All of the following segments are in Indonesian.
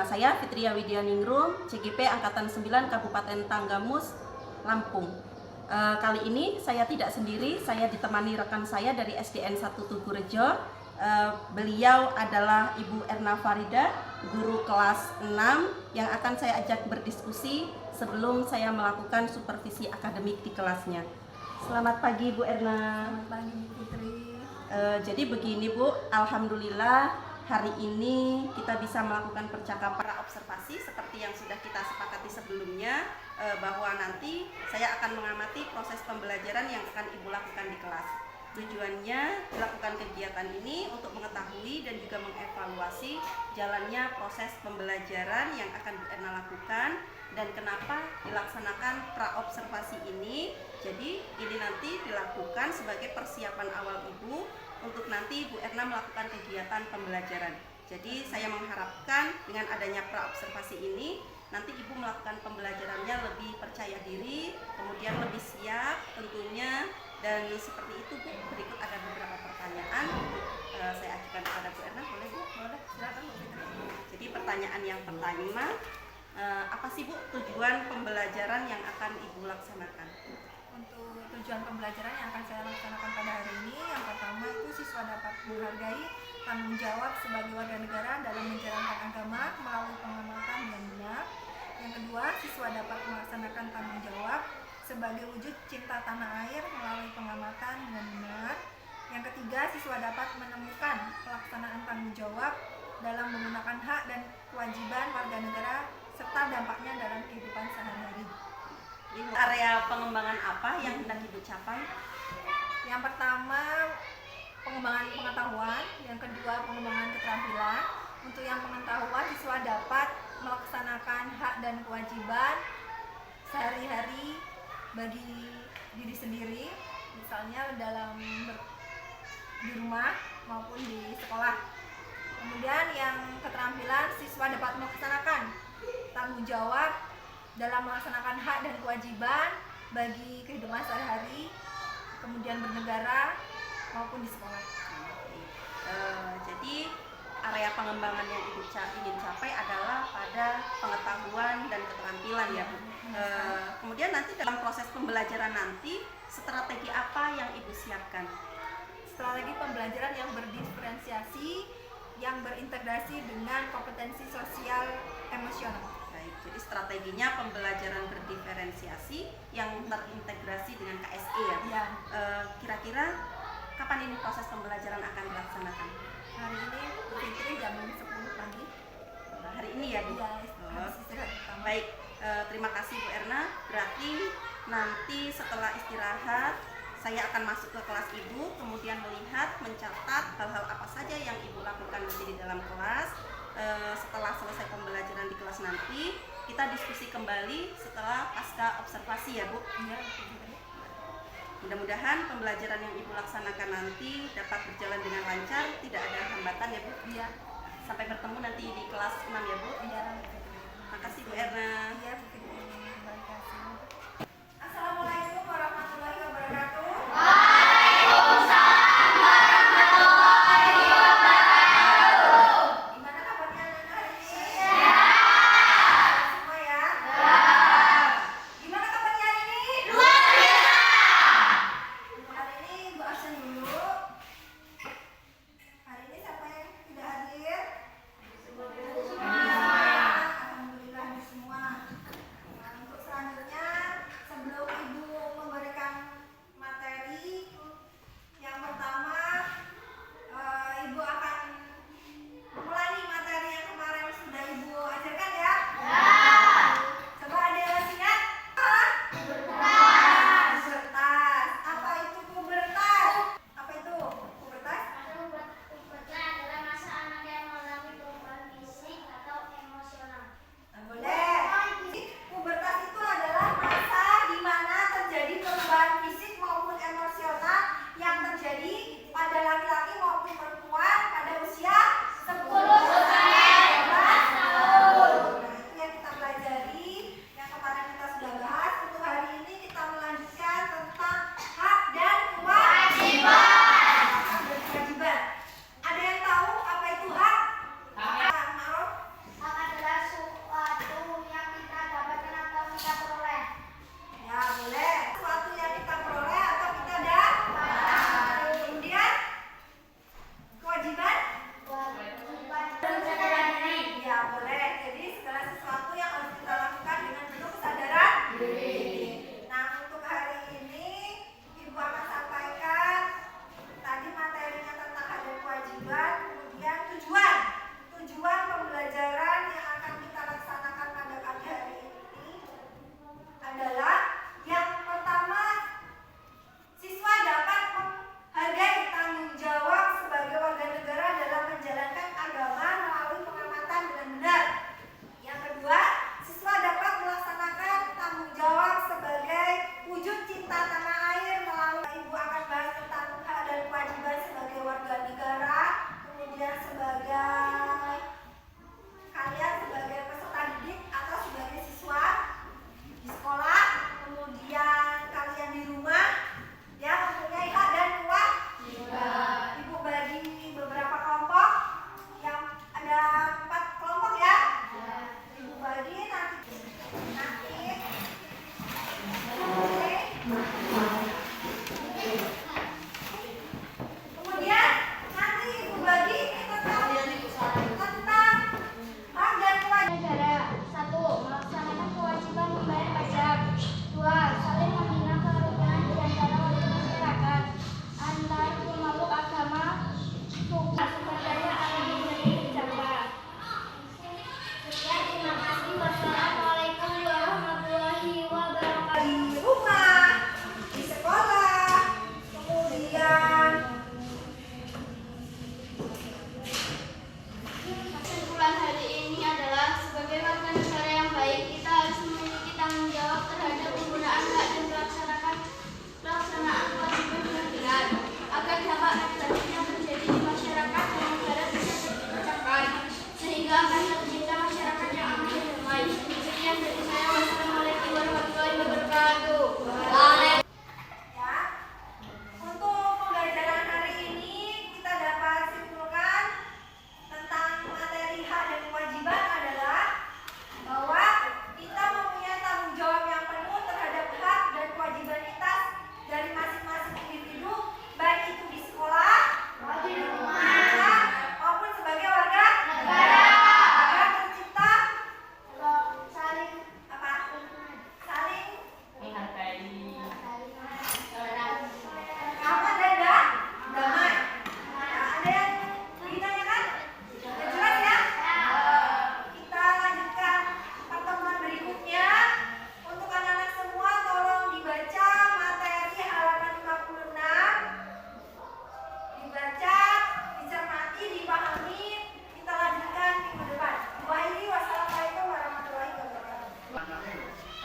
saya Fitria Widyaningrum, CGP Angkatan 9 Kabupaten Tanggamus, Lampung. Kali ini saya tidak sendiri, saya ditemani rekan saya dari SDN 1 Tugurejo. Beliau adalah Ibu Erna Farida, guru kelas 6 yang akan saya ajak berdiskusi sebelum saya melakukan supervisi akademik di kelasnya. Selamat pagi Bu Erna. Selamat pagi Fitri. Jadi begini Bu, alhamdulillah hari ini kita bisa melakukan percakapan observasi seperti yang sudah kita sepakati sebelumnya, bahwa nanti saya akan mengamati proses pembelajaran yang akan Ibu lakukan di kelas. Tujuannya dilakukan kegiatan ini untuk mengetahui dan juga mengevaluasi jalannya proses pembelajaran yang akan Bu Erna lakukan dan kenapa dilaksanakan praobservasi ini. Jadi ini nanti dilakukan sebagai persiapan awal Ibu untuk nanti Bu Erna melakukan kegiatan pembelajaran. Jadi saya mengharapkan dengan adanya praobservasi ini nanti Ibu melakukan pembelajarannya lebih percaya diri, kemudian lebih siap tentunya. Dan seperti itu Bu, berikut ada beberapa pertanyaan saya ajukan kepada Bu Erna. Boleh Bu? Boleh, silakan Bu Fitri. Jadi pertanyaan yang pertama, apa sih Bu tujuan pembelajaran yang akan Ibu laksanakan? Untuk tujuan pembelajaran yang akan saya laksanakan pada hari ini, yang pertama itu siswa dapat menghargai tanggung jawab sebagai warga negara dalam menjalankan agama melalui pengamatan yang benar. Yang kedua, siswa dapat melaksanakan tanggung jawab sebagai wujud cinta tanah air melalui pengamatan dengan benar. Yang ketiga, siswa dapat menemukan pelaksanaan tanggung jawab dalam menggunakan hak dan kewajiban warga negara serta dampaknya dalam kehidupan sehari-hari. Area pengembangan apa yang hendak Ibu capai? Yang pertama, pengembangan pengetahuan. Yang kedua, pengembangan keterampilan. Untuk yang pengetahuan, siswa dapat melaksanakan hak dan kewajiban sehari-hari bagi diri sendiri, misalnya di rumah maupun di sekolah. Kemudian yang keterampilan, siswa dapat melaksanakan tanggung jawab dalam melaksanakan hak dan kewajiban bagi kehidupan sehari-hari, kemudian bernegara maupun di sekolah. Jadi area pengembangan yang Ibu ingin capai adalah pada pengetahuan dan keterampilan ya Bu. Kemudian nanti dalam proses pembelajaran nanti strategi apa yang Ibu siapkan? Strategi pembelajaran yang berdiferensiasi, yang berintegrasi dengan kompetensi sosial emosional. Baik, jadi strateginya pembelajaran berdiferensiasi yang terintegrasi dengan KSE ya Bu. Ya. Kira-kira kapan ini proses pembelajaran akan dilaksanakan? Hari ini Fitri jam 10 pagi. Hari ini ya Bu? Ya, habis istirahat pertama. Baik, terima kasih Bu Erna. Berarti nanti setelah istirahat saya akan masuk ke kelas Ibu, kemudian melihat, mencatat hal-hal apa saja yang Ibu lakukan di dalam kelas. Setelah selesai pembelajaran di kelas nanti, kita diskusi kembali setelah pasca observasi ya Bu. Iya. Mudah-mudahan pembelajaran yang Ibu laksanakan nanti dapat berjalan dengan lancar, tidak ada hambatan ya Bu. Iya. Sampai bertemu nanti di kelas 6 ya Bu. Iya. Terima kasih Bu Erna. Iya, Fitri. Terima kasih. Assalamualaikum warahmatullahi wabarakatuh. Gimana kabarnya anak hari ini? Semua ya? Gimana kabarnya hari ini? Hari ini Ibu absen dulu. Hari ini siapa yang tidak hadir? Alhamdulillah hadir semua.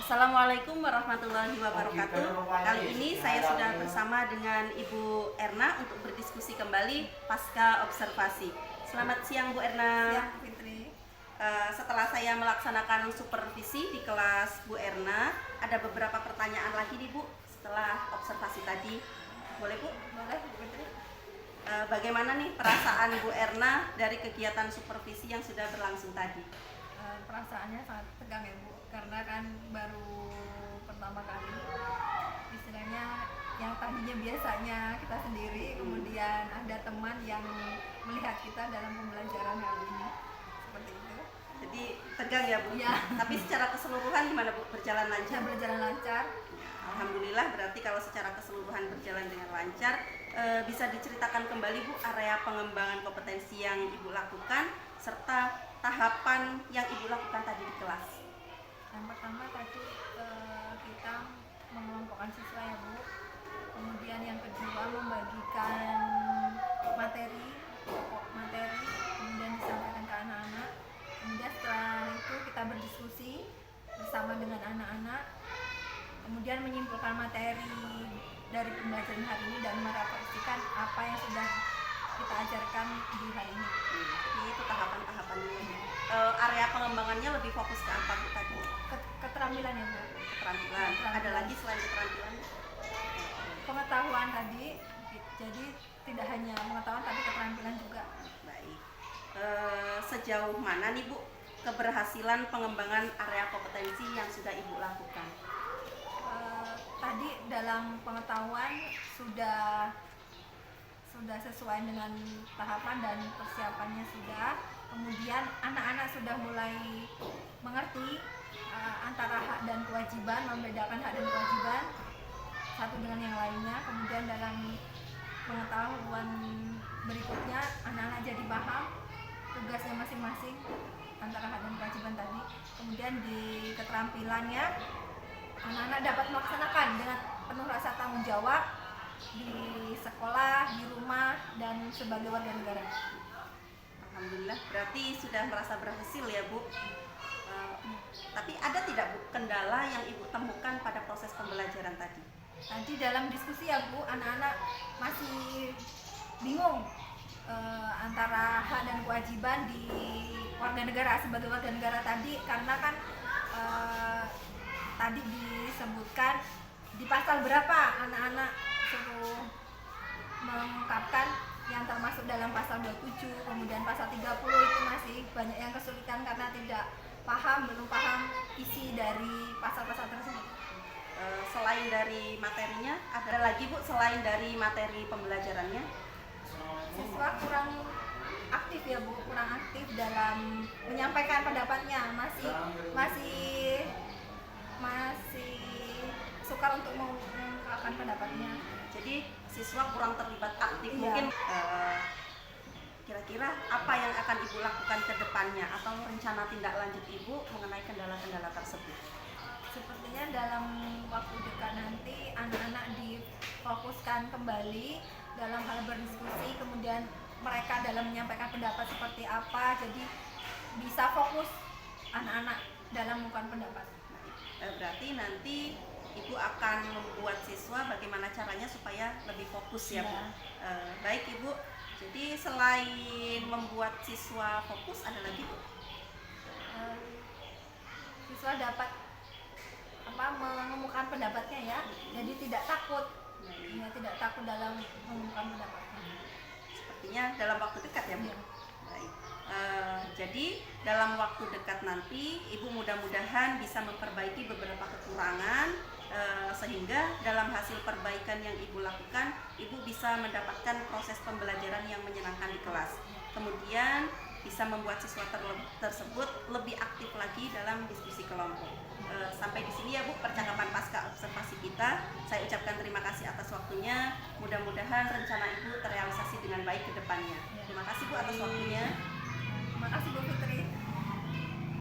Assalamualaikum warahmatullahi wabarakatuh. Kali ini saya sudah bersama dengan Ibu Erna untuk berdiskusi kembali pasca observasi. Selamat siang Bu Erna. Siang Fitri. Setelah saya melaksanakan supervisi di kelas Bu Erna, ada beberapa pertanyaan lagi nih Bu setelah observasi tadi. Boleh Bu? Boleh Bu Fitri. Bagaimana nih perasaan Bu Erna dari kegiatan supervisi yang sudah berlangsung tadi? Perasaannya sangat tegang ya Bu, karena kan baru pertama kali, istilahnya yang tadinya biasanya kita sendiri, kemudian ada teman yang melihat kita dalam pembelajaran kali ini, seperti itu. Jadi tegang ya Bu? Ya. Tapi secara keseluruhan gimana Bu? Berjalan Bisa lancar? berjalan lancar. Alhamdulillah, berarti kalau secara keseluruhan berjalan dengan lancar. Bisa diceritakan kembali Bu area pengembangan kompetensi yang Ibu lakukan serta tahapan yang Ibu lakukan tadi di kelas. Yang pertama tadi kita mengelompokkan siswa ya Bu, kemudian yang kedua membagikan materi, pokok materi, kemudian disampaikan ke anak-anak. Kemudian setelah itu kita berdiskusi bersama dengan anak-anak, kemudian menyimpulkan materi dari pembelajaran hari ini dan merefleksikan apa yang sudah kita ajarkan di hari ini. Jadi itu tahapan-tahapannya. Area pengembangannya lebih fokus ke apa Bu tadi? Keterampilan ya Bu, Keterampilan. Ada lagi selain keterampilan? pengetahuan tadi, jadi tidak hanya pengetahuan tapi keterampilan juga. Baik. Sejauh mana nih Bu keberhasilan pengembangan area kompetensi yang sudah Ibu lakukan? Tadi dalam pengetahuan sudah sesuai dengan tahapan dan persiapannya sudah. Kemudian anak-anak sudah mulai mengerti antara hak dan kewajiban, membedakan hak dan kewajiban satu dengan yang lainnya. Kemudian dalam pengetahuan berikutnya anak-anak jadi paham tugasnya masing-masing antara hak dan kewajiban tadi. Kemudian di keterampilannya anak-anak dapat melaksanakan dengan penuh rasa tanggung jawab di sekolah, di rumah, dan sebagai warga negara. Alhamdulillah, berarti sudah merasa berhasil ya Bu. Tapi ada tidak Bu kendala yang Ibu temukan pada proses pembelajaran tadi? Tadi dalam diskusi ya Bu, anak-anak masih bingung antara hak dan kewajiban di warga negara, sebagai warga negara tadi, karena kan tadi disebutkan di pasal berapa anak-anak suruh mengungkapkan yang termasuk dalam pasal 27, kemudian pasal 30 itu masih banyak yang kesulitan karena tidak paham, belum paham isi dari pasal-pasal tersebut. Selain dari materinya, ada lagi Bu selain dari materi pembelajarannya? Siswa kurang aktif ya Bu, kurang aktif dalam menyampaikan pendapatnya, masih sukar untuk mengungkapkan pendapatnya. Jadi siswa kurang terlibat aktif. Iya. Mungkin kira-kira apa yang akan Ibu lakukan ke depannya atau rencana tindak lanjut Ibu mengenai kendala-kendala tersebut? Sepertinya dalam waktu dekat nanti anak-anak difokuskan kembali dalam hal berdiskusi, kemudian mereka dalam menyampaikan pendapat seperti apa, jadi bisa fokus anak-anak dalam mengungkapkan pendapat. Berarti nanti Ibu akan membuat siswa bagaimana caranya supaya lebih fokus ya Bu. Ya. Baik Ibu, jadi selain membuat siswa fokus ada lagi Bu? Siswa dapat mengemukakan pendapatnya ya, jadi tidak takut, ya, tidak takut dalam mengemukakan pendapatnya. Sepertinya dalam waktu dekat ya Bu? Ya. Baik. Jadi dalam waktu dekat nanti Ibu mudah-mudahan bisa memperbaiki beberapa kekurangan sehingga dalam hasil perbaikan yang Ibu lakukan Ibu bisa mendapatkan proses pembelajaran yang menyenangkan di kelas. Kemudian bisa membuat siswa tersebut lebih aktif lagi dalam diskusi kelompok. Sampai di sini ya Bu percakapan pasca observasi kita. Saya ucapkan terima kasih atas waktunya. Mudah-mudahan rencana Ibu terrealisasi dengan baik ke depannya. Terima kasih Bu atas waktunya. Terima kasih Bu.